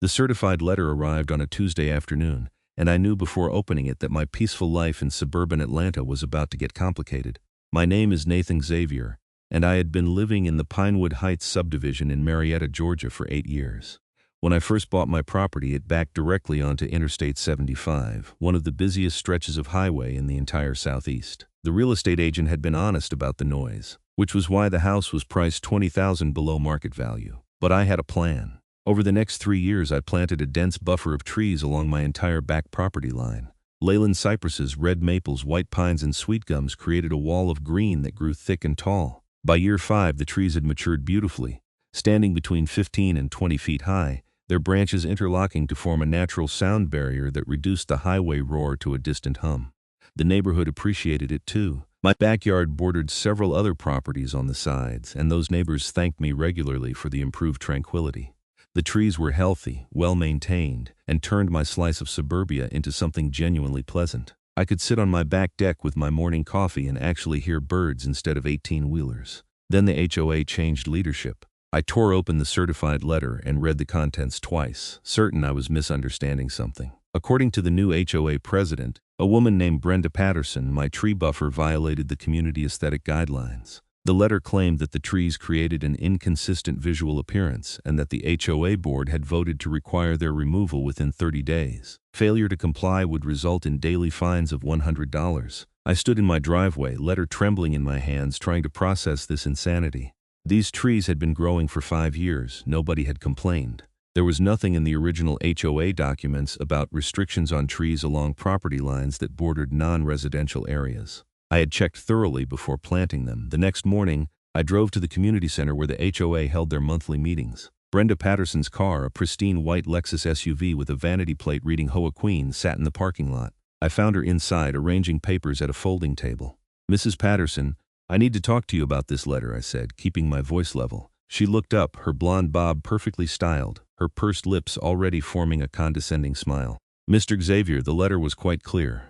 The certified letter arrived on a Tuesday afternoon, and I knew before opening it that my peaceful life in suburban Atlanta was about to get complicated. My name is Xavier, and I had been living in the Pinewood Heights subdivision in Marietta, Georgia for 8 years. When I first bought my property, it backed directly onto Interstate 75, one of the busiest stretches of highway in the entire Southeast. The real estate agent had been honest about the noise, which was why the house was priced $20,000 below market value. But I had a plan. Over the next 3 years, I planted a dense buffer of trees along my entire back property line. Leyland cypresses, red maples, white pines, and sweet gums created a wall of green that grew thick and tall. By year 5, the trees had matured beautifully, standing between 15 and 20 feet high, their branches interlocking to form a natural sound barrier that reduced the highway roar to a distant hum. The neighborhood appreciated it too. My backyard bordered several other properties on the sides, and those neighbors thanked me regularly for the improved tranquility. The trees were healthy, well-maintained, and turned my slice of suburbia into something genuinely pleasant. I could sit on my back deck with my morning coffee and actually hear birds instead of 18-wheelers. Then the HOA changed leadership. I tore open the certified letter and read the contents twice, certain I was misunderstanding something. According to the new HOA president, a woman named Brenda Patterson, my tree buffer violated the community aesthetic guidelines. The letter claimed that the trees created an inconsistent visual appearance and that the HOA board had voted to require their removal within 30 days. Failure to comply would result in daily fines of $100. I stood in my driveway, letter trembling in my hands, trying to process this insanity. These trees had been growing for 5 years. Nobody had complained. There was nothing in the original HOA documents about restrictions on trees along property lines that bordered non-residential areas. I had checked thoroughly before planting them. The next morning, I drove to the community center where the HOA held their monthly meetings. Brenda Patterson's car, a pristine white Lexus SUV with a vanity plate reading HOA Queen, sat in the parking lot. I found her inside, arranging papers at a folding table. "Mrs. Patterson, I need to talk to you about this letter," I said, keeping my voice level. She looked up, her blonde bob perfectly styled, her pursed lips already forming a condescending smile. "Mr. Xavier, the letter was quite clear.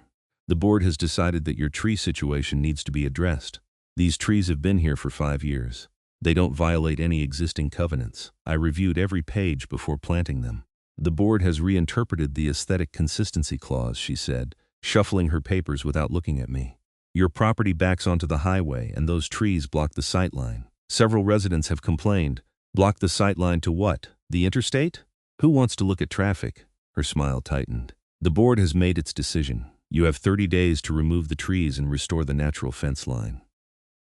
The board has decided that your tree situation needs to be addressed. These trees have been here for 5 years. They don't violate any existing covenants. I reviewed every page before planting them. The board has reinterpreted the aesthetic consistency clause," she said, shuffling her papers without looking at me. "Your property backs onto the highway, and those trees block the sightline. Several residents have complained. Block the sightline to what? The interstate? Who wants to look at traffic?" Her smile tightened. "The board has made its decision. You have 30 days to remove the trees and restore the natural fence line.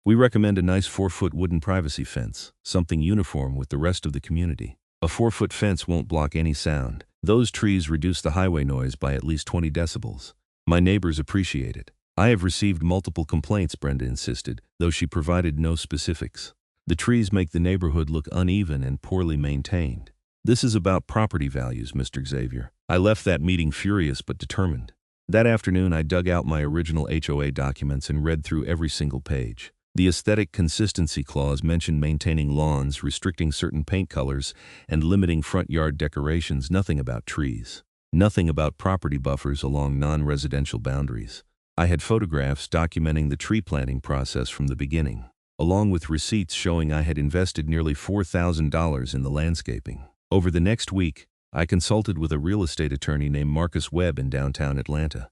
We recommend a nice 4-foot wooden privacy fence, something uniform with the rest of the community. A 4-foot fence won't block any sound. Those trees reduce the highway noise by at least 20 decibels. My neighbors appreciate it. I have received multiple complaints," Brenda insisted, though she provided no specifics. "The trees make the neighborhood look uneven and poorly maintained. This is about property values, Mr. Xavier." I left that meeting furious but determined. That afternoon, I dug out my original HOA documents and read through every single page. The aesthetic consistency clause mentioned maintaining lawns, restricting certain paint colors, and limiting front yard decorations. Nothing about trees. Nothing about property buffers along non-residential boundaries. I had photographs documenting the tree planting process from the beginning, along with receipts showing I had invested nearly $4,000 in the landscaping. Over the next week, I consulted with a real estate attorney named Marcus Webb in downtown Atlanta.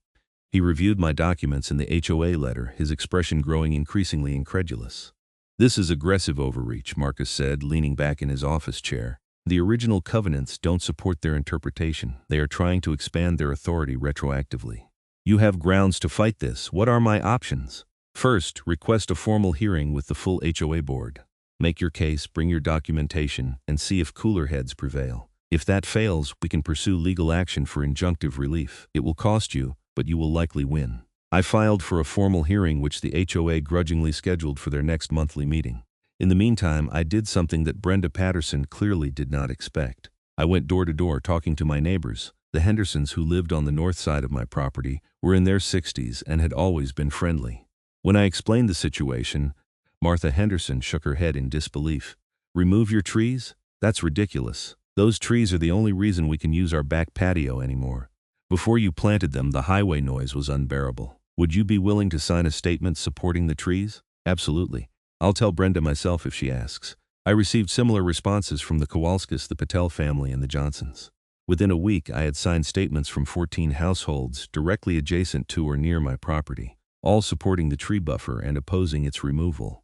He reviewed my documents and the HOA letter, his expression growing increasingly incredulous. "This is aggressive overreach," Marcus said, leaning back in his office chair. "The original covenants don't support their interpretation. They are trying to expand their authority retroactively. You have grounds to fight this. What are my options? First, request a formal hearing with the full HOA board. Make your case, bring your documentation, and see if cooler heads prevail. If that fails, we can pursue legal action for injunctive relief. It will cost you, but you will likely win." I filed for a formal hearing, which the HOA grudgingly scheduled for their next monthly meeting. In the meantime, I did something that Brenda Patterson clearly did not expect. I went door to door talking to my neighbors. The Hendersons, who lived on the north side of my property, were in their 60s and had always been friendly. When I explained the situation, Martha Henderson shook her head in disbelief. "Remove your trees? That's ridiculous. Those trees are the only reason we can use our back patio anymore. Before you planted them, the highway noise was unbearable. Would you be willing to sign a statement supporting the trees?" "Absolutely. I'll tell Brenda myself if she asks." I received similar responses from the Kowalskis, the Patel family, and the Johnsons. Within a week, I had signed statements from 14 households directly adjacent to or near my property, all supporting the tree buffer and opposing its removal.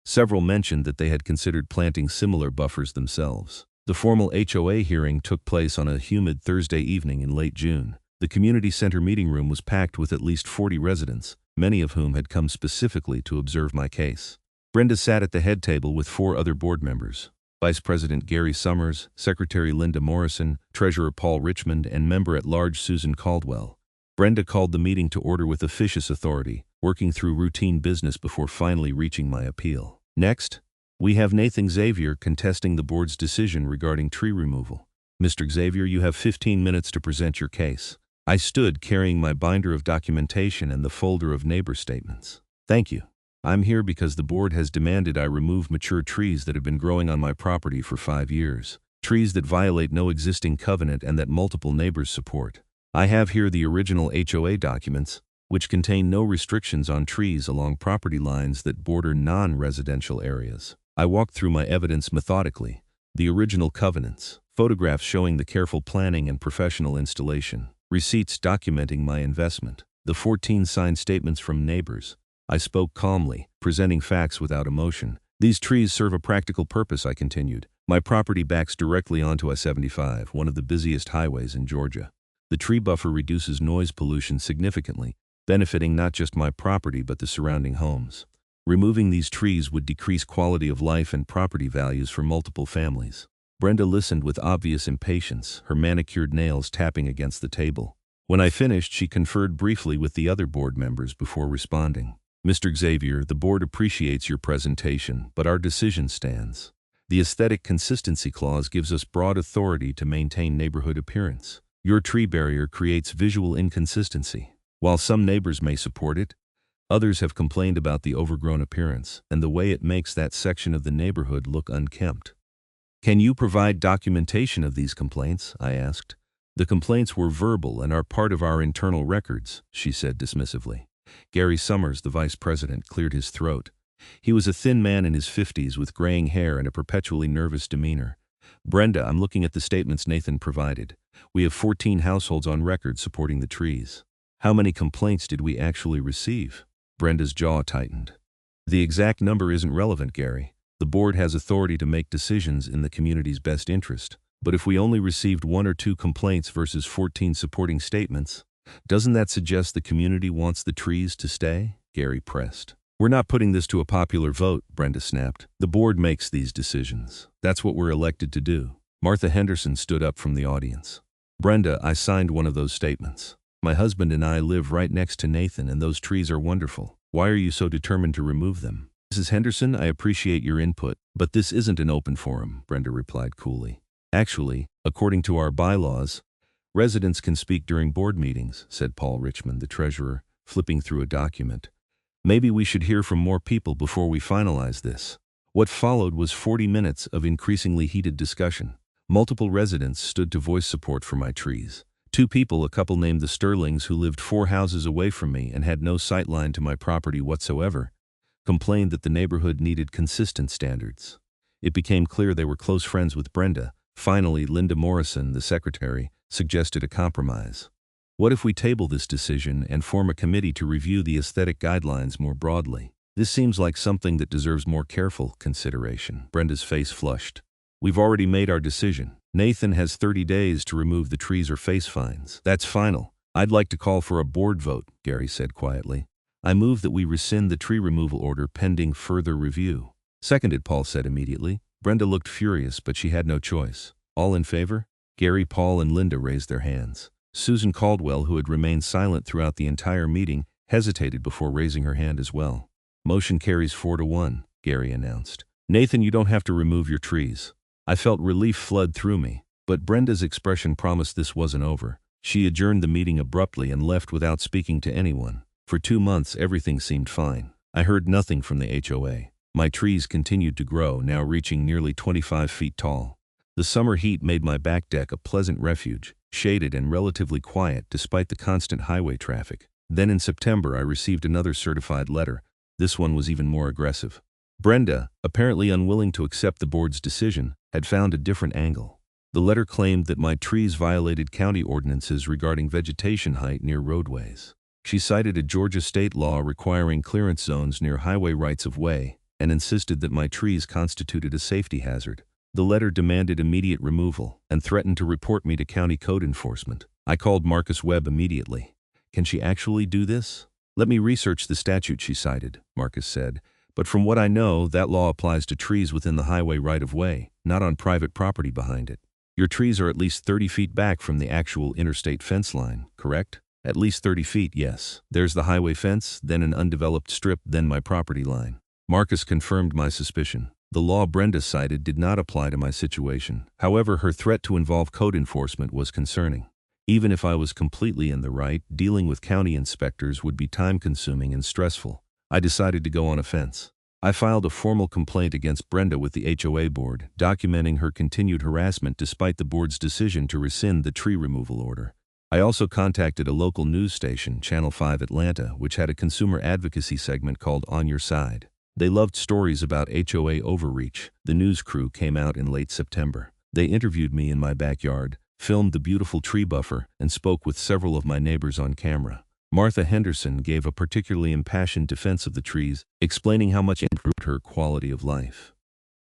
Several mentioned that they had considered planting similar buffers themselves. The formal HOA hearing took place on a humid Thursday evening in late June. The community center meeting room was packed with at least 40 residents, many of whom had come specifically to observe my case. Brenda sat at the head table with 4 other board members: Vice President Gary Summers, Secretary Linda Morrison, Treasurer Paul Richmond, and Member-at-Large Susan Caldwell. Brenda called the meeting to order with officious authority, working through routine business before finally reaching my appeal. Next, we have Xavier contesting the board's decision regarding tree removal. Mr. Xavier, you have 15 minutes to present your case. I stood carrying my binder of documentation and the folder of neighbor statements. Thank you. I'm here because the board has demanded I remove mature trees that have been growing on my property for 5 years. Trees that violate no existing covenant and that multiple neighbors support. I have here the original HOA documents, which contain no restrictions on trees along property lines that border non-residential areas. I walked through my evidence methodically. The original covenants, photographs showing the careful planning and professional installation, receipts documenting my investment, the 14 signed statements from neighbors. I spoke calmly, presenting facts without emotion. These trees serve a practical purpose, I continued. My property backs directly onto I-75, one of the busiest highways in Georgia. The tree buffer reduces noise pollution significantly, benefiting not just my property but the surrounding homes. Removing these trees would decrease quality of life and property values for multiple families. Brenda listened with obvious impatience, her manicured nails tapping against the table. When I finished, she conferred briefly with the other board members before responding. Mr. Xavier, the board appreciates your presentation, but our decision stands. The aesthetic consistency clause gives us broad authority to maintain neighborhood appearance. Your tree barrier creates visual inconsistency. While some neighbors may support it, others have complained about the overgrown appearance and the way it makes that section of the neighborhood look unkempt. Can you provide documentation of these complaints? I asked. The complaints were verbal and are part of our internal records, she said dismissively. Gary Summers, the vice president, cleared his throat. He was a thin man in his 50s with graying hair and a perpetually nervous demeanor. Brenda, I'm looking at the statements Nathan provided. We have 14 households on record supporting the trees. How many complaints did we actually receive? Brenda's jaw tightened. The exact number isn't relevant, Gary. The board has authority to make decisions in the community's best interest. But if we only received 1 or 2 complaints versus 14 supporting statements, doesn't that suggest the community wants the trees to stay? Gary pressed. We're not putting this to a popular vote, Brenda snapped. The board makes these decisions. That's what we're elected to do. Martha Henderson stood up from the audience. Brenda, I signed one of those statements. My husband and I live right next to Nathan, and those trees are wonderful. Why are you so determined to remove them? Mrs. Henderson, I appreciate your input, but this isn't an open forum, Brenda replied coolly. Actually, according to our bylaws, residents can speak during board meetings, said Paul Richmond, the treasurer, flipping through a document. Maybe we should hear from more people before we finalize this. What followed was 40 minutes of increasingly heated discussion. Multiple residents stood to voice support for my trees. 2 people, a couple named the Sterlings who lived 4 houses away from me and had no sightline to my property whatsoever, complained that the neighborhood needed consistent standards. It became clear they were close friends with Brenda. Finally, Linda Morrison, the secretary, suggested a compromise. What if we table this decision and form a committee to review the aesthetic guidelines more broadly? This seems like something that deserves more careful consideration. Brenda's face flushed. We've already made our decision. Nathan has 30 days to remove the trees or face fines. That's final. I'd like to call for a board vote, Gary said quietly. I move that we rescind the tree removal order pending further review. Seconded, Paul said immediately. Brenda looked furious, but she had no choice. All in favor? Gary, Paul, and Linda raised their hands. Susan Caldwell, who had remained silent throughout the entire meeting, hesitated before raising her hand as well. Motion carries 4-1, Gary announced. Nathan, you don't have to remove your trees. I felt relief flood through me, but Brenda's expression promised this wasn't over. She adjourned the meeting abruptly and left without speaking to anyone. For 2 months, everything seemed fine. I heard nothing from the HOA. My trees continued to grow, now reaching nearly 25 feet tall. The summer heat made my back deck a pleasant refuge, shaded and relatively quiet despite the constant highway traffic. Then in September, I received another certified letter. This one was even more aggressive. Brenda, apparently unwilling to accept the board's decision, had found a different angle. The letter claimed that my trees violated county ordinances regarding vegetation height near roadways. She cited a Georgia state law requiring clearance zones near highway rights-of-way and insisted that my trees constituted a safety hazard. The letter demanded immediate removal and threatened to report me to county code enforcement. I called Marcus Webb immediately. Can she actually do this? Let me research the statute she cited, Marcus said. But from what I know, that law applies to trees within the highway right-of-way, not on private property behind it. Your trees are at least 30 feet back from the actual interstate fence line, correct? At least 30 feet, yes. There's the highway fence, then an undeveloped strip, then my property line. Marcus confirmed my suspicion. The law Brenda cited did not apply to my situation. However, her threat to involve code enforcement was concerning. Even if I was completely in the right, dealing with county inspectors would be time-consuming and stressful. I decided to go on offense. I filed a formal complaint against Brenda with the HOA board, documenting her continued harassment despite the board's decision to rescind the tree removal order. I also contacted a local news station, Channel 5 Atlanta, which had a consumer advocacy segment called On Your Side. They loved stories about HOA overreach. The news crew came out in late September. They interviewed me in my backyard, filmed the beautiful tree buffer, and spoke with several of my neighbors on camera. Martha Henderson gave a particularly impassioned defense of the trees, explaining how much it improved her quality of life.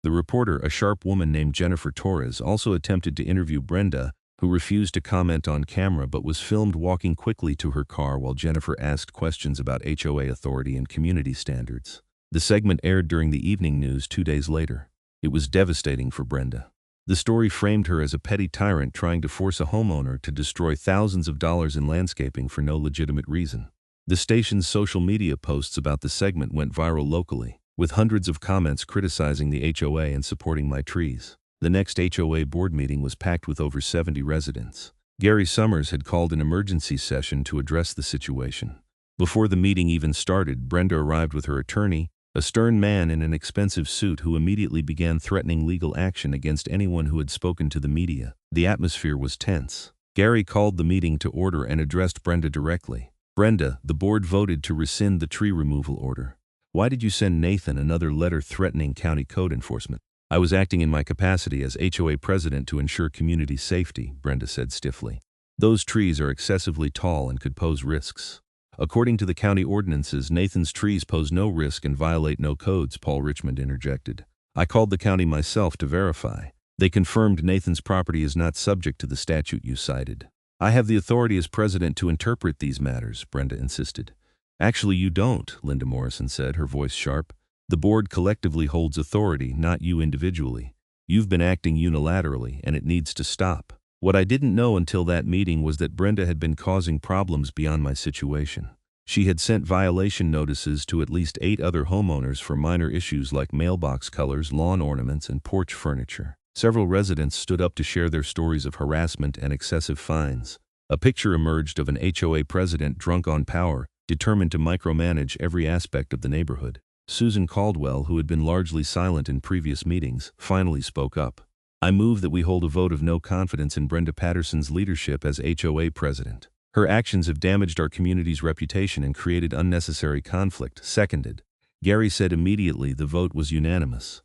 The reporter, a sharp woman named Jennifer Torres, also attempted to interview Brenda, who refused to comment on camera but was filmed walking quickly to her car while Jennifer asked questions about HOA authority and community standards. The segment aired during the evening news 2 days later. It was devastating for Brenda. The story framed her as a petty tyrant trying to force a homeowner to destroy thousands of dollars in landscaping for no legitimate reason. The station's social media posts about the segment went viral locally, with hundreds of comments criticizing the HOA and supporting my trees. The next HOA board meeting was packed with over 70 residents. Gary Summers had called an emergency session to address the situation. Before the meeting even started, Brenda arrived with her attorney, a stern man in an expensive suit who immediately began threatening legal action against anyone who had spoken to the media. The atmosphere was tense. Gary called the meeting to order and addressed Brenda directly. Brenda, the board voted to rescind the tree removal order. Why did you send Nathan another letter threatening county code enforcement? I was acting in my capacity as HOA president to ensure community safety, Brenda said stiffly. Those trees are excessively tall and could pose risks. According to the county ordinances, Nathan's trees pose no risk and violate no codes, Paul Richmond interjected. I called the county myself to verify. They confirmed Nathan's property is not subject to the statute you cited. I have the authority as president to interpret these matters, Brenda insisted. Actually, you don't, Linda Morrison said, her voice sharp. The board collectively holds authority, not you individually. You've been acting unilaterally, and it needs to stop. What I didn't know until that meeting was that Brenda had been causing problems beyond my situation. She had sent violation notices to at least 8 other homeowners for minor issues like mailbox colors, lawn ornaments, and porch furniture. Several residents stood up to share their stories of harassment and excessive fines. A picture emerged of an HOA president drunk on power, determined to micromanage every aspect of the neighborhood. Susan Caldwell, who had been largely silent in previous meetings, finally spoke up. I move that we hold a vote of no confidence in Brenda Patterson's leadership as HOA president. Her actions have damaged our community's reputation and created unnecessary conflict. Seconded. Gary said immediately. The vote was unanimous.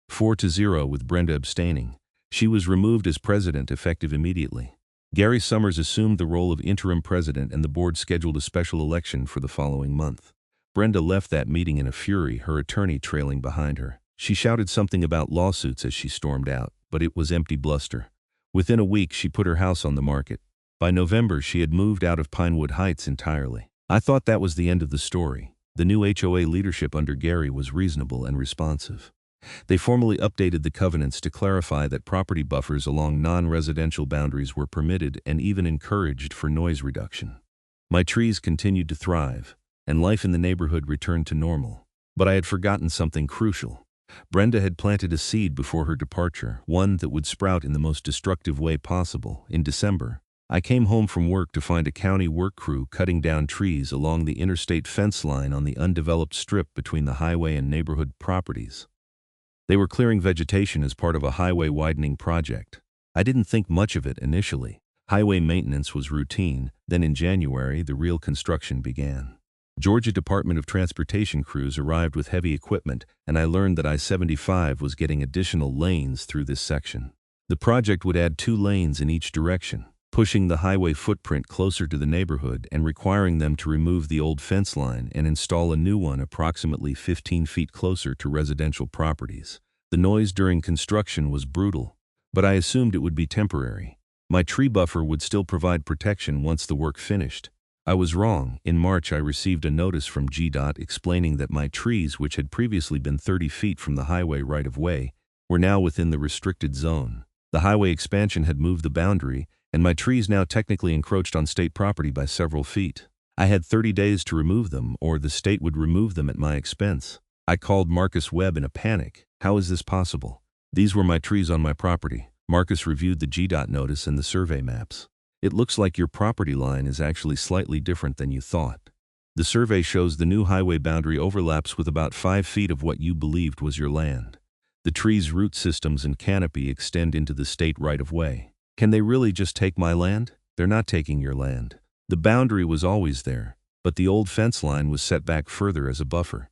4-0 with Brenda abstaining. She was removed as president effective immediately. Gary Summers assumed the role of interim president and the board scheduled a special election for the following month. Brenda left that meeting in a fury, her attorney trailing behind her. She shouted something about lawsuits as she stormed out, but it was empty bluster. Within a week, she put her house on the market. By November, she had moved out of Pinewood Heights entirely. I thought that was the end of the story. The new HOA leadership under Gary was reasonable and responsive. They formally updated the covenants to clarify that property buffers along non-residential boundaries were permitted and even encouraged for noise reduction. My trees continued to thrive, and life in the neighborhood returned to normal. But I had forgotten something crucial. Brenda had planted a seed before her departure, one that would sprout in the most destructive way possible. In December, I came home from work to find a county work crew cutting down trees along the interstate fence line on the undeveloped strip between the highway and neighborhood properties. They were clearing vegetation as part of a highway widening project. I didn't think much of it initially. Highway maintenance was routine. Then in January, the real construction began. Georgia Department of Transportation crews arrived with heavy equipment, and I learned that I-75 was getting additional lanes through this section. The project would add 2 lanes in each direction, pushing the highway footprint closer to the neighborhood and requiring them to remove the old fence line and install a new one approximately 15 feet closer to residential properties. The noise during construction was brutal, but I assumed it would be temporary. My tree buffer would still provide protection once the work finished. I was wrong. In March, I received a notice from GDOT explaining that my trees, which had previously been 30 feet from the highway right-of-way, were now within the restricted zone. The highway expansion had moved the boundary, and my trees now technically encroached on state property by several feet. I had 30 days to remove them, or the state would remove them at my expense. I called Marcus Webb in a panic. How is this possible? These were my trees on my property. Marcus reviewed the GDOT notice and the survey maps. It looks like your property line is actually slightly different than you thought. The survey shows the new highway boundary overlaps with about 5 feet of what you believed was your land. The trees' root systems and canopy extend into the state right-of-way. Can they really just take my land? They're not taking your land. The boundary was always there, but the old fence line was set back further as a buffer.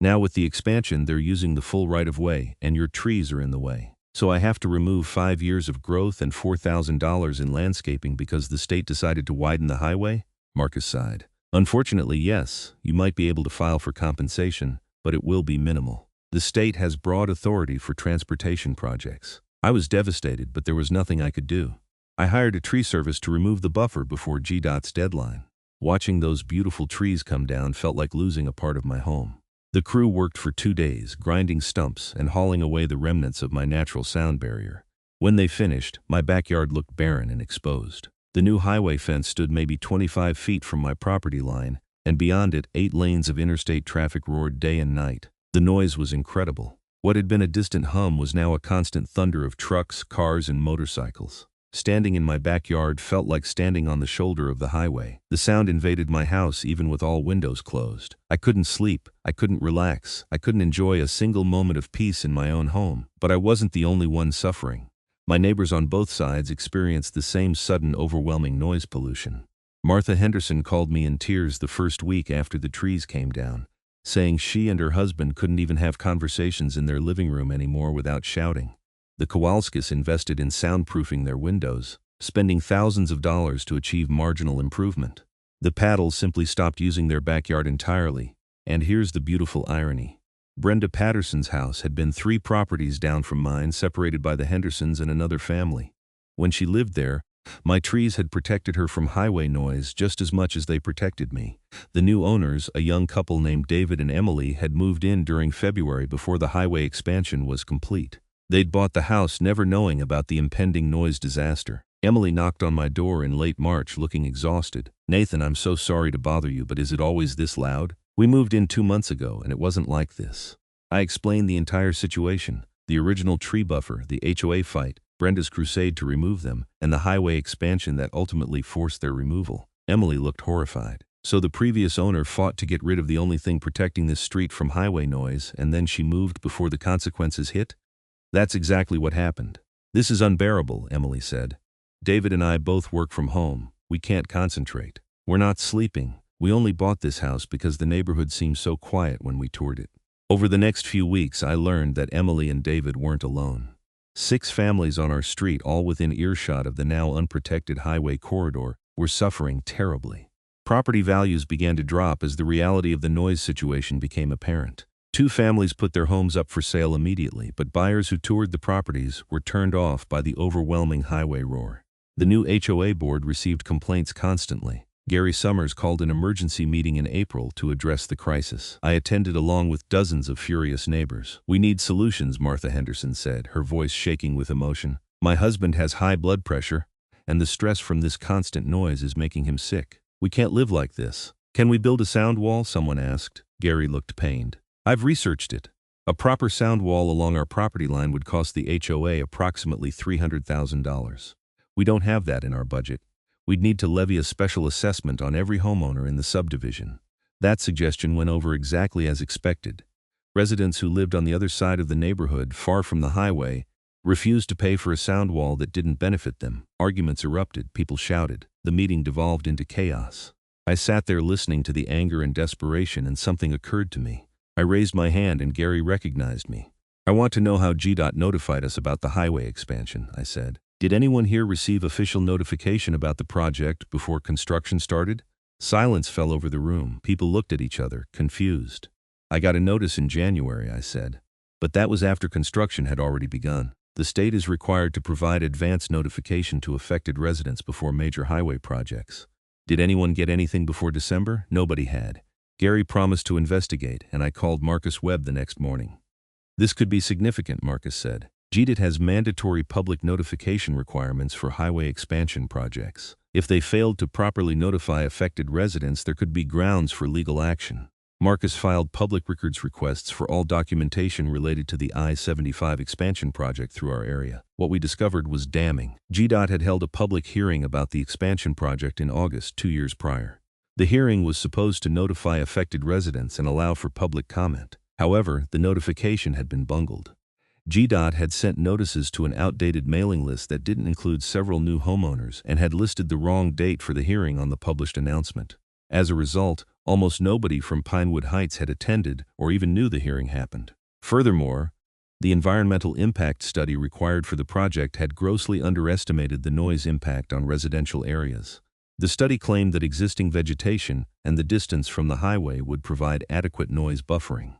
Now with the expansion, they're using the full right-of-way, and your trees are in the way. So I have to remove 5 years of growth and $4,000 in landscaping because the state decided to widen the highway? Marcus sighed. Unfortunately, yes, you might be able to file for compensation, but it will be minimal. The state has broad authority for transportation projects. I was devastated, but there was nothing I could do. I hired a tree service to remove the buffer before GDOT's deadline. Watching those beautiful trees come down felt like losing a part of my home. The crew worked for 2 days, grinding stumps and hauling away the remnants of my natural sound barrier. When they finished, my backyard looked barren and exposed. The new highway fence stood maybe 25 feet from my property line, and beyond it, 8 lanes of interstate traffic roared day and night. The noise was incredible. What had been a distant hum was now a constant thunder of trucks, cars, and motorcycles. Standing in my backyard felt like standing on the shoulder of the highway. The sound invaded my house even with all windows closed. I couldn't sleep, I couldn't relax, I couldn't enjoy a single moment of peace in my own home. But I wasn't the only one suffering. My neighbors on both sides experienced the same sudden, overwhelming noise pollution. Martha Henderson called me in tears the first week after the trees came down, saying she and her husband couldn't even have conversations in their living room anymore without shouting. The Kowalskis invested in soundproofing their windows, spending thousands of dollars to achieve marginal improvement. The Paddles simply stopped using their backyard entirely, and here's the beautiful irony. Brenda Patterson's house had been 3 properties down from mine, separated by the Hendersons and another family. When she lived there, my trees had protected her from highway noise just as much as they protected me. The new owners, a young couple named David and Emily, had moved in during February before the highway expansion was complete. They'd bought the house never knowing about the impending noise disaster. Emily knocked on my door in late March looking exhausted. "Nathan, I'm so sorry to bother you, but is it always this loud? We moved in 2 months ago and it wasn't like this." I explained the entire situation, the original tree buffer, the HOA fight, Brenda's crusade to remove them, and the highway expansion that ultimately forced their removal. Emily looked horrified. So the previous owner fought to get rid of the only thing protecting this street from highway noise, and then she moved before the consequences hit? That's exactly what happened. "This is unbearable," Emily said. "David and I both work from home. We can't concentrate. We're not sleeping. We only bought this house because the neighborhood seemed so quiet when we toured it." Over the next few weeks, I learned that Emily and David weren't alone. 6 families on our street, all within earshot of the now unprotected highway corridor, were suffering terribly. Property values began to drop as the reality of the noise situation became apparent. 2 families put their homes up for sale immediately, but buyers who toured the properties were turned off by the overwhelming highway roar. The new HOA board received complaints constantly. Gary Summers called an emergency meeting in April to address the crisis. I attended along with dozens of furious neighbors. "We need solutions," Martha Henderson said, her voice shaking with emotion. "My husband has high blood pressure, and the stress from this constant noise is making him sick. We can't live like this." "Can we build a sound wall?" someone asked. Gary looked pained. "I've researched it. A proper sound wall along our property line would cost the HOA approximately $300,000. We don't have that in our budget. We'd need to levy a special assessment on every homeowner in the subdivision." That suggestion went over exactly as expected. Residents who lived on the other side of the neighborhood, far from the highway, refused to pay for a sound wall that didn't benefit them. Arguments erupted, people shouted. The meeting devolved into chaos. I sat there listening to the anger and desperation, and something occurred to me. I raised my hand and Gary recognized me. I want to know how GDOT notified us about the highway expansion, I said. Did anyone here receive official notification about the project before construction started? Silence fell over the room. People looked at each other, confused. I got a notice in January, I said. But that was after construction had already begun. The state is required to provide advance notification to affected residents before major highway projects. Did anyone get anything before December? Nobody had. Gary promised to investigate, and I called Marcus Webb the next morning. This could be significant, Marcus said. GDOT has mandatory public notification requirements for highway expansion projects. If they failed to properly notify affected residents, there could be grounds for legal action. Marcus filed public records requests for all documentation related to the I-75 expansion project through our area. What we discovered was damning. GDOT had held a public hearing about the expansion project in August 2 years prior. The hearing was supposed to notify affected residents and allow for public comment. However, the notification had been bungled. GDOT had sent notices to an outdated mailing list that didn't include several new homeowners and had listed the wrong date for the hearing on the published announcement. As a result, almost nobody from Pinewood Heights had attended or even knew the hearing happened. Furthermore, the environmental impact study required for the project had grossly underestimated the noise impact on residential areas. The study claimed that existing vegetation and the distance from the highway would provide adequate noise buffering.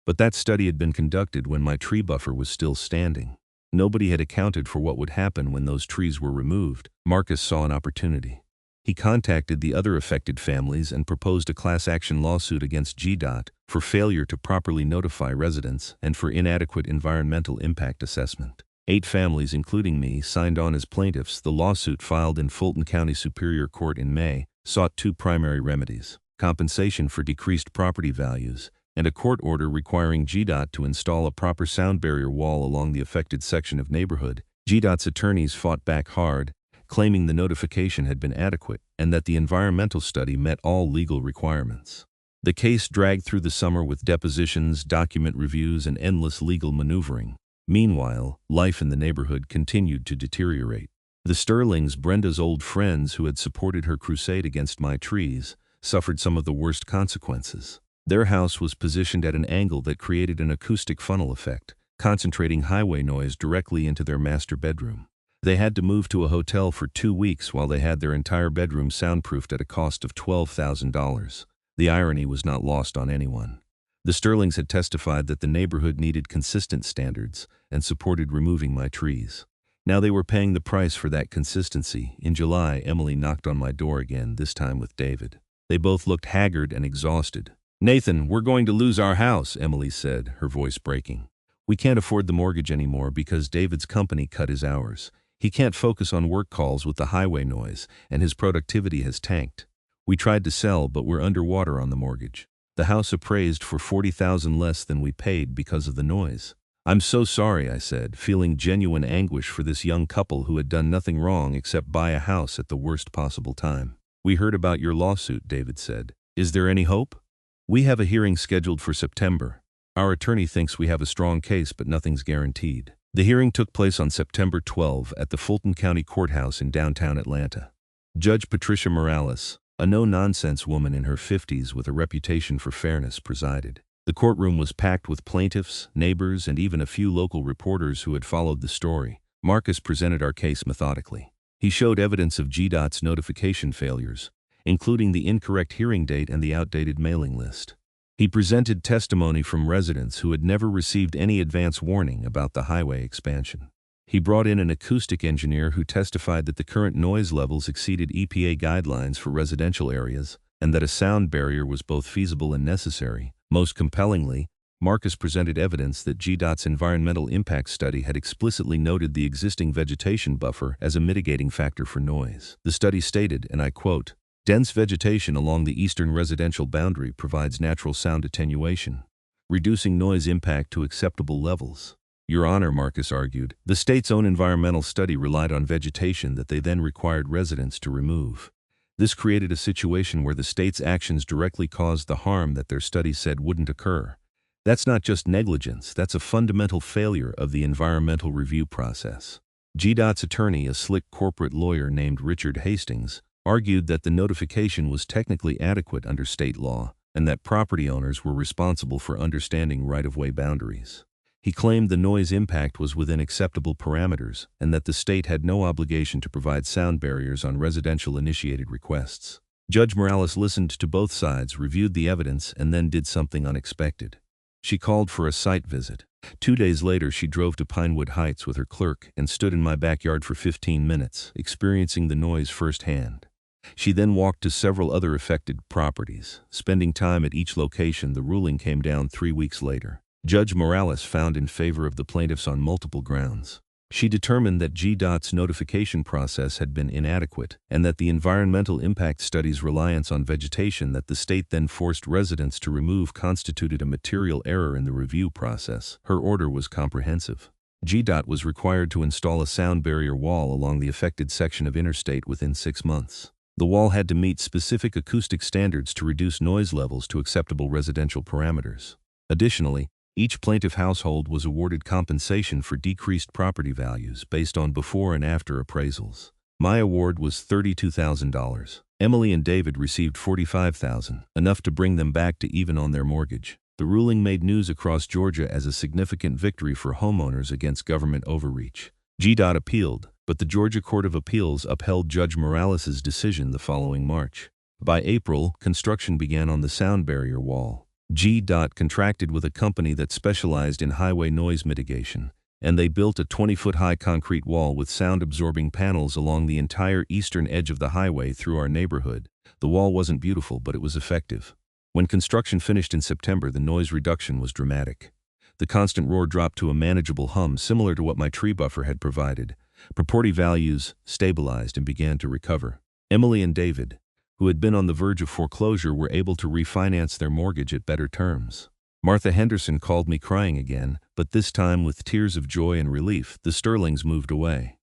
But that study had been conducted when my tree buffer was still standing. Nobody had accounted for what would happen when those trees were removed. Marcus saw an opportunity. He contacted the other affected families and proposed a class action lawsuit against GDOT for failure to properly notify residents and for inadequate environmental impact assessment. 8 families, including me, signed on as plaintiffs. The lawsuit, filed in Fulton County Superior Court in May, sought 2 primary remedies: compensation for decreased property values and a court order requiring GDOT to install a proper sound barrier wall along the affected section of neighborhood. GDOT's attorneys fought back hard, claiming the notification had been adequate and that the environmental study met all legal requirements. The case dragged through the summer with depositions, document reviews, and endless legal maneuvering. Meanwhile, life in the neighborhood continued to deteriorate. The Sterlings, Brenda's old friends who had supported her crusade against my trees, suffered some of the worst consequences. Their house was positioned at an angle that created an acoustic funnel effect, concentrating highway noise directly into their master bedroom. They had to move to a hotel for 2 weeks while they had their entire bedroom soundproofed at a cost of $12,000. The irony was not lost on anyone. The Sterlings had testified that the neighborhood needed consistent standards and supported removing my trees. Now they were paying the price for that consistency. In July, Emily knocked on my door again, this time with David. They both looked haggard and exhausted. "Nathan, we're going to lose our house," Emily said, her voice breaking. "We can't afford the mortgage anymore because David's company cut his hours. He can't focus on work calls with the highway noise, and his productivity has tanked. We tried to sell, but we're underwater on the mortgage. The house appraised for $40,000 less than we paid because of the noise." "I'm so sorry," I said, feeling genuine anguish for this young couple who had done nothing wrong except buy a house at the worst possible time. "We heard about your lawsuit," David said. "Is there any hope?" "We have a hearing scheduled for September. Our attorney thinks we have a strong case, but nothing's guaranteed." The hearing took place on September 12 at the Fulton County Courthouse in downtown Atlanta. Judge Patricia Morales, a no-nonsense woman in her 50s with a reputation for fairness, presided. The courtroom was packed with plaintiffs, neighbors, and even a few local reporters who had followed the story. Marcus presented our case methodically. He showed evidence of GDOT's notification failures, including the incorrect hearing date and the outdated mailing list. He presented testimony from residents who had never received any advance warning about the highway expansion. He brought in an acoustic engineer who testified that the current noise levels exceeded EPA guidelines for residential areas and that a sound barrier was both feasible and necessary. Most compellingly, Marcus presented evidence that GDOT's environmental impact study had explicitly noted the existing vegetation buffer as a mitigating factor for noise. The study stated, and I quote, "Dense vegetation along the eastern residential boundary provides natural sound attenuation, reducing noise impact to acceptable levels." "Your Honor," Marcus argued, the state's own environmental study relied on vegetation that they then required residents to remove. This created a situation where the state's actions directly caused the harm that their study said wouldn't occur. That's not just negligence, that's a fundamental failure of the environmental review process. GDOT's attorney, a slick corporate lawyer named Richard Hastings, argued that the notification was technically adequate under state law and that property owners were responsible for understanding right-of-way boundaries. He claimed the noise impact was within acceptable parameters and that the state had no obligation to provide sound barriers on residential-initiated requests. Judge Morales listened to both sides, reviewed the evidence, and then did something unexpected. She called for a site visit. 2 days later, she drove to Pinewood Heights with her clerk and stood in my backyard for 15 minutes, experiencing the noise firsthand. She then walked to several other affected properties, spending time at each location. The ruling came down 3 weeks later. Judge Morales found in favor of the plaintiffs on multiple grounds. She determined that GDOT's notification process had been inadequate and that the environmental impact study's reliance on vegetation that the state then forced residents to remove constituted a material error in the review process. Her order was comprehensive. GDOT was required to install a sound barrier wall along the affected section of interstate within 6 months. The wall had to meet specific acoustic standards to reduce noise levels to acceptable residential parameters. Additionally, each plaintiff household was awarded compensation for decreased property values based on before and after appraisals. My award was $32,000. Emily and David received $45,000, enough to bring them back to even on their mortgage. The ruling made news across Georgia as a significant victory for homeowners against government overreach. GDOT appealed, but the Georgia Court of Appeals upheld Judge Morales' decision the following March. By April, construction began on the sound barrier wall. GDOT contracted with a company that specialized in highway noise mitigation, and they built a 20-foot-high concrete wall with sound-absorbing panels along the entire eastern edge of the highway through our neighborhood. The wall wasn't beautiful, but it was effective. When construction finished in September, the noise reduction was dramatic. The constant roar dropped to a manageable hum similar to what my tree buffer had provided. Property values stabilized and began to recover. Emily and David, who had been on the verge of foreclosure, were able to refinance their mortgage at better terms. Martha Henderson called me crying again, but this time with tears of joy and relief. The Sterlings moved away.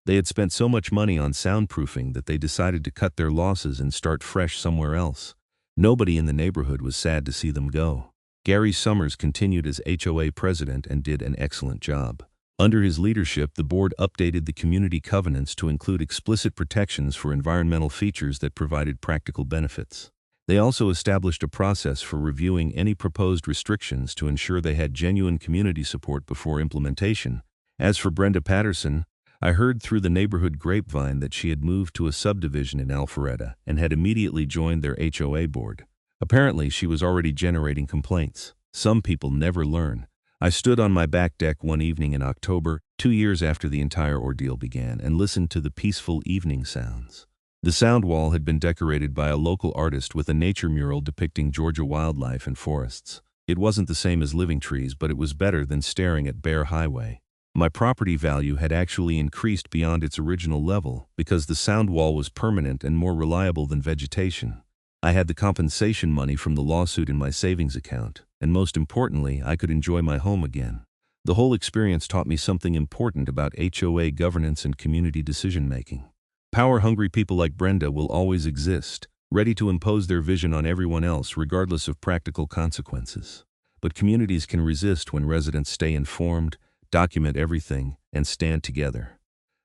They had spent so much money on soundproofing that they decided to cut their losses and start fresh somewhere else. Nobody in the neighborhood was sad to see them go. Gary Summers continued as HOA president and did an excellent job. Under his leadership, the board updated the community covenants to include explicit protections for environmental features that provided practical benefits. They also established a process for reviewing any proposed restrictions to ensure they had genuine community support before implementation. As for Brenda Patterson, I heard through the neighborhood grapevine that she had moved to a subdivision in Alpharetta and had immediately joined their HOA board. Apparently, she was already generating complaints. Some people never learn. I stood on my back deck one evening in October, 2 years after the entire ordeal began, and listened to the peaceful evening sounds. The sound wall had been decorated by a local artist with a nature mural depicting Georgia wildlife and forests. It wasn't the same as living trees, but it was better than staring at bare highway. My property value had actually increased beyond its original level because the sound wall was permanent and more reliable than vegetation. I had the compensation money from the lawsuit in my savings account, and most importantly, I could enjoy my home again. The whole experience taught me something important about HOA governance and community decision-making. Power-hungry people like Brenda will always exist, ready to impose their vision on everyone else regardless of practical consequences. But communities can resist when residents stay informed, document everything, and stand together.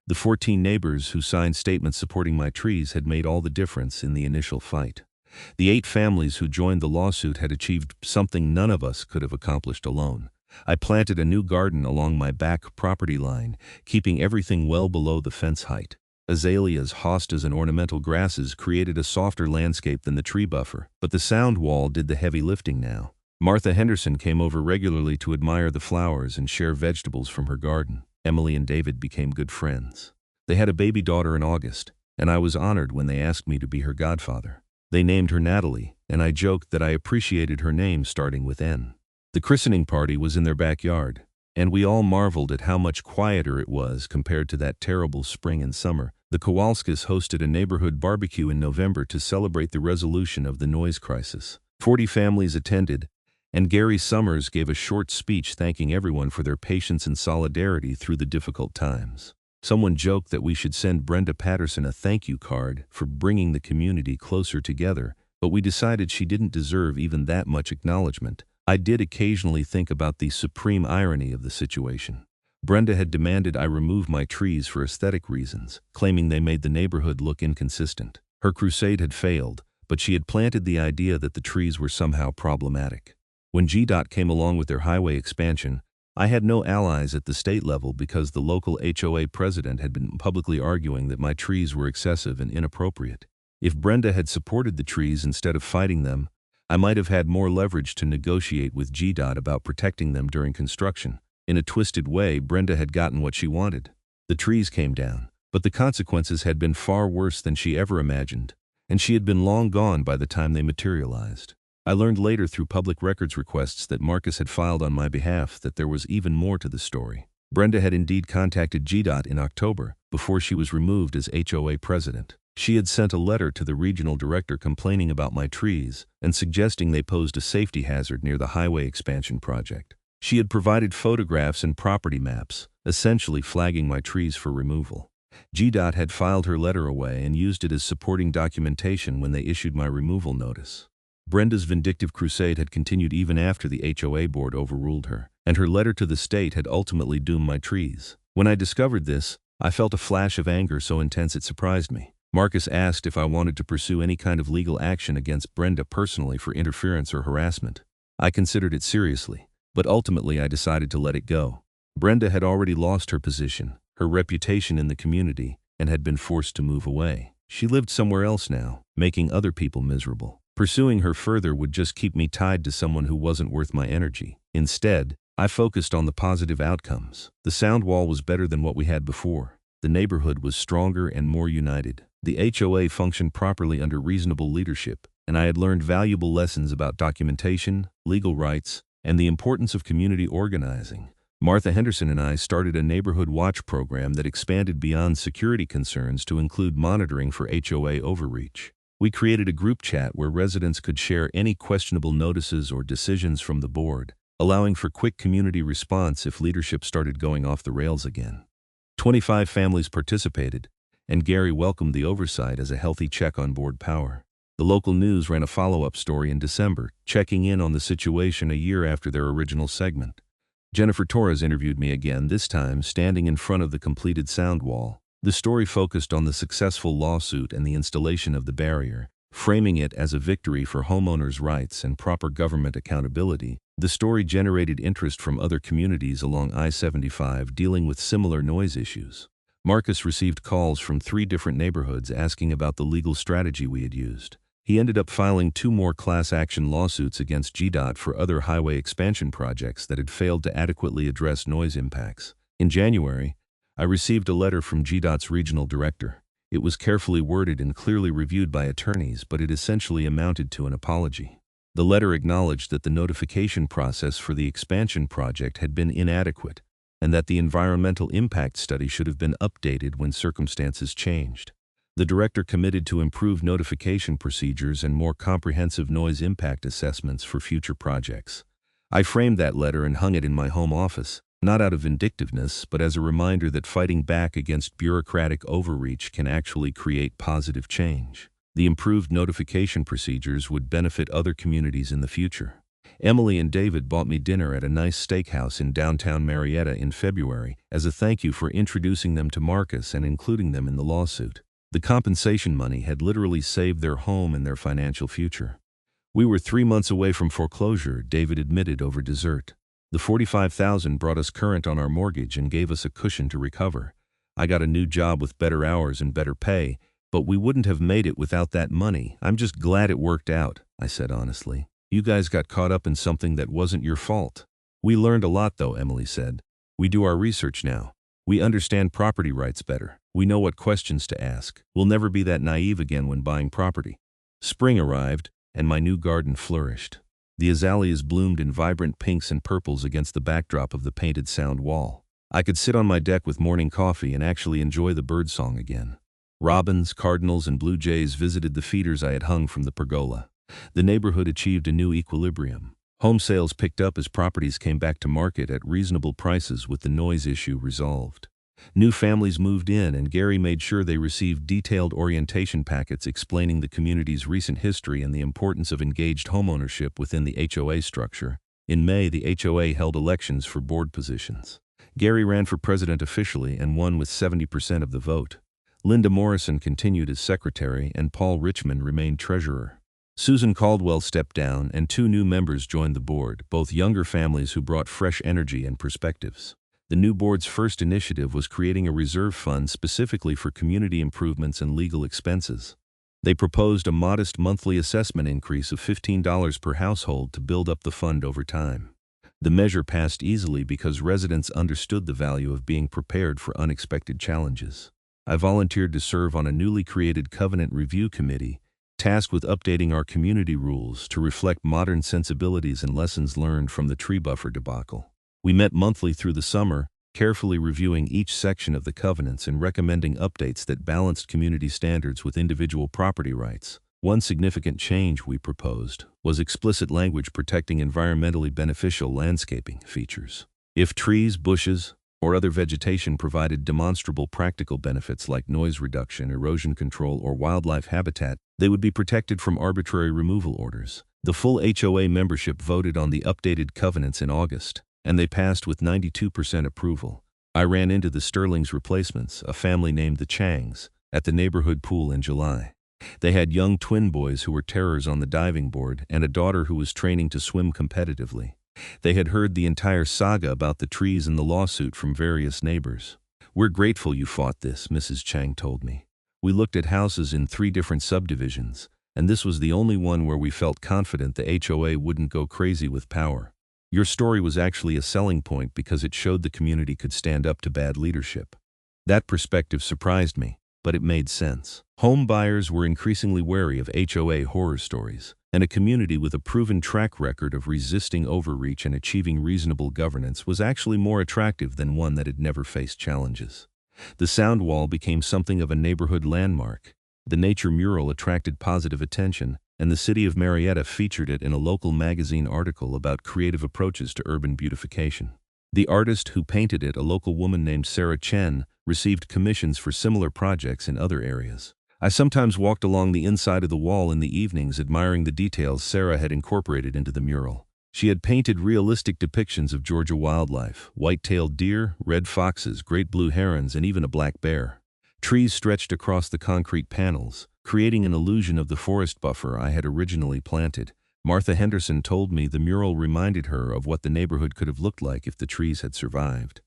The 14 neighbors who signed statements supporting my trees had made all the difference in the initial fight. The 8 families who joined the lawsuit had achieved something none of us could have accomplished alone. I planted a new garden along my back property line, keeping everything well below the fence height. Azaleas, hostas, and ornamental grasses created a softer landscape than the tree buffer, but the sound wall did the heavy lifting now. Martha Henderson came over regularly to admire the flowers and share vegetables from her garden. Emily and David became good friends. They had a baby daughter in August, and I was honored when they asked me to be her godfather. They named her Natalie, and I joked that I appreciated her name starting with N. The christening party was in their backyard, and we all marveled at how much quieter it was compared to that terrible spring and summer. The Kowalskis hosted a neighborhood barbecue in November to celebrate the resolution of the noise crisis. 40 families attended, and Gary Summers gave a short speech thanking everyone for their patience and solidarity through the difficult times. Someone joked that we should send Brenda Patterson a thank you card for bringing the community closer together, but we decided she didn't deserve even that much acknowledgement. I did occasionally think about the supreme irony of the situation. Brenda had demanded I remove my trees for aesthetic reasons, claiming they made the neighborhood look inconsistent. Her crusade had failed, but she had planted the idea that the trees were somehow problematic. When GDOT came along with their highway expansion, I had no allies at the state level because the local HOA president had been publicly arguing that my trees were excessive and inappropriate. If Brenda had supported the trees instead of fighting them, I might have had more leverage to negotiate with GDOT about protecting them during construction. In a twisted way, Brenda had gotten what she wanted. The trees came down, but the consequences had been far worse than she ever imagined, and she had been long gone by the time they materialized. I learned later through public records requests that Marcus had filed on my behalf that there was even more to the story. Brenda had indeed contacted GDOT in October, before she was removed as HOA president. She had sent a letter to the regional director complaining about my trees and suggesting they posed a safety hazard near the highway expansion project. She had provided photographs and property maps, essentially flagging my trees for removal. GDOT had filed her letter away and used it as supporting documentation when they issued my removal notice. Brenda's vindictive crusade had continued even after the HOA board overruled her, and her letter to the state had ultimately doomed my trees. When I discovered this, I felt a flash of anger so intense it surprised me. Marcus asked if I wanted to pursue any kind of legal action against Brenda personally for interference or harassment. I considered it seriously, but ultimately I decided to let it go. Brenda had already lost her position, her reputation in the community, and had been forced to move away. She lived somewhere else now, making other people miserable. Pursuing her further would just keep me tied to someone who wasn't worth my energy. Instead, I focused on the positive outcomes. The sound wall was better than what we had before. The neighborhood was stronger and more united. The HOA functioned properly under reasonable leadership, and I had learned valuable lessons about documentation, legal rights, and the importance of community organizing. Martha Henderson and I started a neighborhood watch program that expanded beyond security concerns to include monitoring for HOA overreach. We created a group chat where residents could share any questionable notices or decisions from the board, allowing for quick community response if leadership started going off the rails again. 25 families participated, and Gary welcomed the oversight as a healthy check on board power. The local news ran a follow-up story in December, checking in on the situation a year after their original segment. Jennifer Torres interviewed me again, this time standing in front of the completed sound wall. The story focused on the successful lawsuit and the installation of the barrier, framing it as a victory for homeowners' rights and proper government accountability. The story generated interest from other communities along I-75 dealing with similar noise issues. Marcus received calls from 3 different neighborhoods asking about the legal strategy we had used. He ended up filing 2 more class action lawsuits against GDOT for other highway expansion projects that had failed to adequately address noise impacts. In January, I received a letter from GDOT's regional director. It was carefully worded and clearly reviewed by attorneys, but it essentially amounted to an apology. The letter acknowledged that the notification process for the expansion project had been inadequate, and that the environmental impact study should have been updated when circumstances changed. The director committed to improved notification procedures and more comprehensive noise impact assessments for future projects. I framed that letter and hung it in my home office, not out of vindictiveness, but as a reminder that fighting back against bureaucratic overreach can actually create positive change. The improved notification procedures would benefit other communities in the future. Emily and David bought me dinner at a nice steakhouse in downtown Marietta in February as a thank you for introducing them to Marcus and including them in the lawsuit. The compensation money had literally saved their home and their financial future. We were 3 months away from foreclosure, David admitted over dessert. The $45,000 brought us current on our mortgage and gave us a cushion to recover. I got a new job with better hours and better pay, but we wouldn't have made it without that money. I'm just glad it worked out, I said honestly. You guys got caught up in something that wasn't your fault. We learned a lot though, Emily said. We do our research now. We understand property rights better. We know what questions to ask. We'll never be that naive again when buying property. Spring arrived, and my new garden flourished. The azaleas bloomed in vibrant pinks and purples against the backdrop of the painted sound wall. I could sit on my deck with morning coffee and actually enjoy the birdsong again. Robins, cardinals, and blue jays visited the feeders I had hung from the pergola. The neighborhood achieved a new equilibrium. Home sales picked up as properties came back to market at reasonable prices with the noise issue resolved. New families moved in, and Gary made sure they received detailed orientation packets explaining the community's recent history and the importance of engaged homeownership within the HOA structure. In May, the HOA held elections for board positions. Gary ran for president officially and won with 70% of the vote. Linda Morrison continued as secretary, and Paul Richmond remained treasurer. Susan Caldwell stepped down, and 2 new members joined the board, both younger families who brought fresh energy and perspectives. The new board's first initiative was creating a reserve fund specifically for community improvements and legal expenses. They proposed a modest monthly assessment increase of $15 per household to build up the fund over time. The measure passed easily because residents understood the value of being prepared for unexpected challenges. I volunteered to serve on a newly created Covenant Review Committee, tasked with updating our community rules to reflect modern sensibilities and lessons learned from the tree buffer debacle. We met monthly through the summer, carefully reviewing each section of the covenants and recommending updates that balanced community standards with individual property rights. One significant change we proposed was explicit language protecting environmentally beneficial landscaping features. If trees, bushes, or other vegetation provided demonstrable practical benefits like noise reduction, erosion control, or wildlife habitat, they would be protected from arbitrary removal orders. The full HOA membership voted on the updated covenants in August, and they passed with 92% approval. I ran into the Sterling's replacements, a family named the Changs, at the neighborhood pool in July. They had young twin boys who were terrors on the diving board and a daughter who was training to swim competitively. They had heard the entire saga about the trees and the lawsuit from various neighbors. "We're grateful you fought this," Mrs. Chang told me. "We looked at houses in 3 different subdivisions, and this was the only one where we felt confident the HOA wouldn't go crazy with power. Your story was actually a selling point because it showed the community could stand up to bad leadership." That perspective surprised me, but it made sense. Home buyers were increasingly wary of HOA horror stories, and a community with a proven track record of resisting overreach and achieving reasonable governance was actually more attractive than one that had never faced challenges. The sound wall became something of a neighborhood landmark. The nature mural attracted positive attention, and the city of Marietta featured it in a local magazine article about creative approaches to urban beautification. The artist who painted it, a local woman named Sarah Chen, received commissions for similar projects in other areas. I sometimes walked along the inside of the wall in the evenings admiring the details Sarah had incorporated into the mural. She had painted realistic depictions of Georgia wildlife: white-tailed deer, red foxes, great blue herons, and even a black bear. Trees stretched across the concrete panels, creating an illusion of the forest buffer I had originally planted. Martha Henderson told me the mural reminded her of what the neighborhood could have looked like if the trees had survived.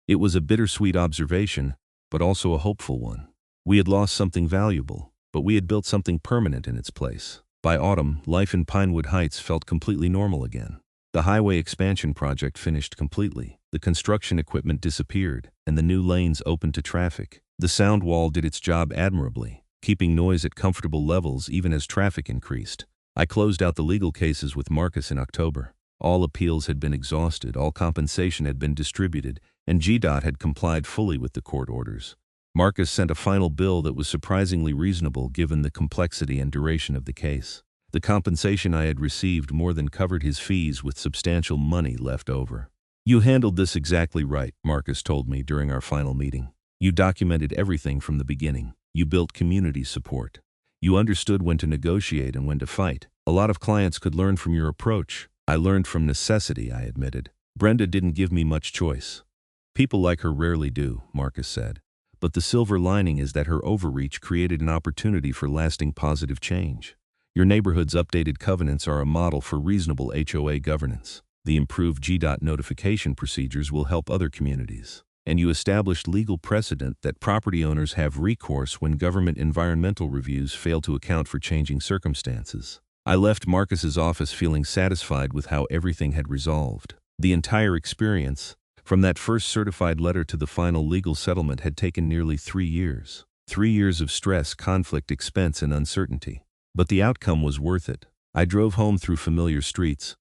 It was a bittersweet observation, but also a hopeful one. We had lost something valuable, but we had built something permanent in its place. By autumn, life in Pinewood Heights felt completely normal again. The highway expansion project finished completely. The construction equipment disappeared, and the new lanes opened to traffic. The sound wall did its job admirably, keeping noise at comfortable levels even as traffic increased. I closed out the legal cases with Marcus in October. All appeals had been exhausted, all compensation had been distributed, and GDOT had complied fully with the court orders. Marcus sent a final bill that was surprisingly reasonable given the complexity and duration of the case. The compensation I had received more than covered his fees, with substantial money left over. "You handled this exactly right," Marcus told me during our final meeting. "You documented everything from the beginning. You built community support. You understood when to negotiate and when to fight. A lot of clients could learn from your approach." "I learned from necessity," I admitted. "Brenda didn't give me much choice." "People like her rarely do," Marcus said. "But the silver lining is that her overreach created an opportunity for lasting positive change. Your neighborhood's updated covenants are a model for reasonable HOA governance. The improved GDOT notification procedures will help other communities. And you established legal precedent that property owners have recourse when government environmental reviews fail to account for changing circumstances." I left Marcus's office feeling satisfied with how everything had resolved. The entire experience, from that first certified letter to the final legal settlement, had taken nearly 3 years. 3 years of stress, conflict, expense, and uncertainty. But the outcome was worth it. I drove home through familiar streets,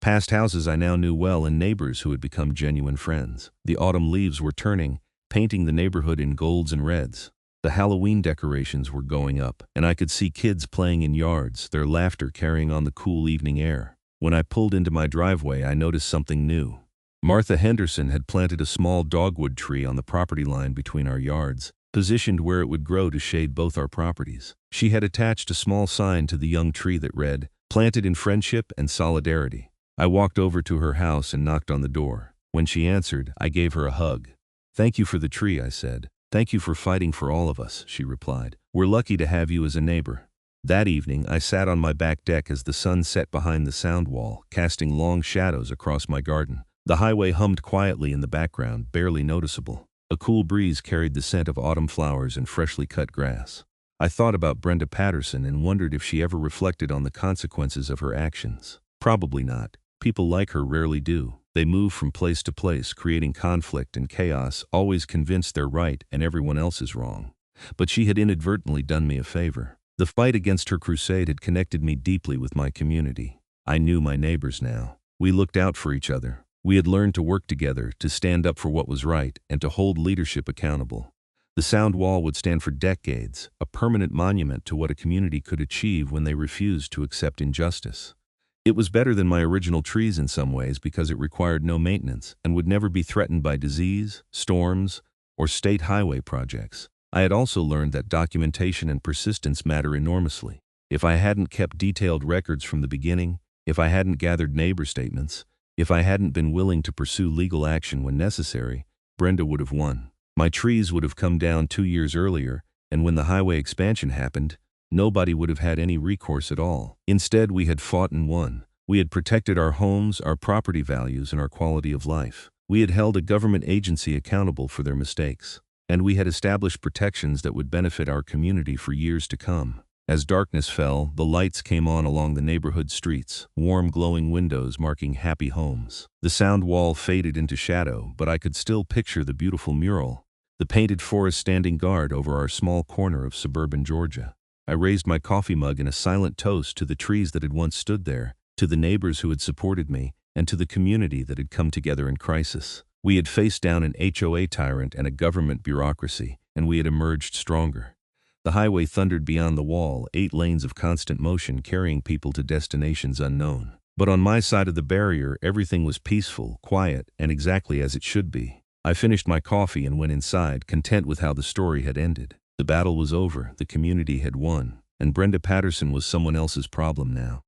past houses I now knew well, and neighbors who had become genuine friends. The autumn leaves were turning, painting the neighborhood in golds and reds. The Halloween decorations were going up, and I could see kids playing in yards, their laughter carrying on the cool evening air. When I pulled into my driveway, I noticed something new. Martha Henderson had planted a small dogwood tree on the property line between our yards, positioned where it would grow to shade both our properties. She had attached a small sign to the young tree that read, "Planted in friendship and solidarity." I walked over to her house and knocked on the door. When she answered, I gave her a hug. "Thank you for the tree," I said. "Thank you for fighting for all of us," she replied. "We're lucky to have you as a neighbor." That evening, I sat on my back deck as the sun set behind the sound wall, casting long shadows across my garden. The highway hummed quietly in the background, barely noticeable. A cool breeze carried the scent of autumn flowers and freshly cut grass. I thought about Brenda Patterson and wondered if she ever reflected on the consequences of her actions. Probably not. People like her rarely do. They move from place to place, creating conflict and chaos, always convinced they're right and everyone else is wrong. But she had inadvertently done me a favor. The fight against her crusade had connected me deeply with my community. I knew my neighbors now. We looked out for each other. We had learned to work together, to stand up for what was right, and to hold leadership accountable. The sound wall would stand for decades, a permanent monument to what a community could achieve when they refused to accept injustice. It was better than my original trees in some ways because it required no maintenance and would never be threatened by disease, storms, or state highway projects. I had also learned that documentation and persistence matter enormously. If I hadn't kept detailed records from the beginning, if I hadn't gathered neighbor statements, if I hadn't been willing to pursue legal action when necessary, Brenda would have won. My trees would have come down 2 years earlier, and when the highway expansion happened, nobody would have had any recourse at all. Instead, we had fought and won. We had protected our homes, our property values, and our quality of life. We had held a government agency accountable for their mistakes. And we had established protections that would benefit our community for years to come. As darkness fell, the lights came on along the neighborhood streets, warm glowing windows marking happy homes. The sound wall faded into shadow, but I could still picture the beautiful mural, the painted forest standing guard over our small corner of suburban Georgia. I raised my coffee mug in a silent toast to the trees that had once stood there, to the neighbors who had supported me, and to the community that had come together in crisis. We had faced down an HOA tyrant and a government bureaucracy, and we had emerged stronger. The highway thundered beyond the wall, 8 lanes of constant motion carrying people to destinations unknown. But on my side of the barrier, everything was peaceful, quiet, and exactly as it should be. I finished my coffee and went inside, content with how the story had ended. The battle was over, the community had won, and Brenda Patterson was someone else's problem now.